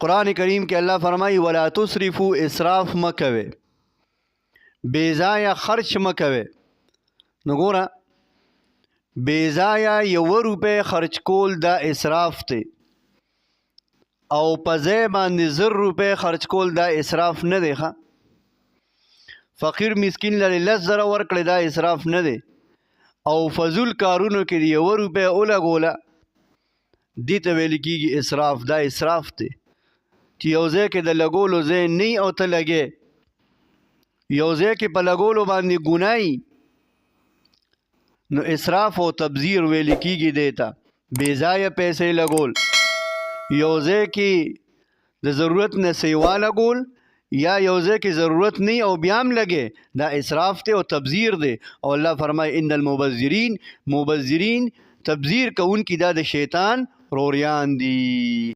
قرآن کریم کې الله فرمایي ولا تسرفوا، اسراف مکوي، بے ځایه خرچ مکوي. نو ګوره بے ځایه 1 روپۍ خرچ کول دا اسراف دی، او په ځای باندې 100 روپۍ خرچ کول دا اسراف نه دی. فقیر مسکین لري 10,000 ورکړي دا اسراف نه دی. او فضول کارونو کې 1 روپۍ ولګوله دې ته ویل کېږي اسراف. دا اسراف دی چې یو ځای کې د لګولو ځای نه او ته لګې، یو ځای کې په لګولو باندې ګناه، نو اسراف او تبذیر ویل کېږي دی ته. بې ځایه پیسې لګول، یو ځای کې د ضرورت نه سیوا لګول، یا یو ځای کې ضرورت نه او بیا هم لګې، دا اسراف دی او تبذیر دی. او الله فرمایي ان المبذرین تبذیر کوونکي دا د شیطان روریان دي.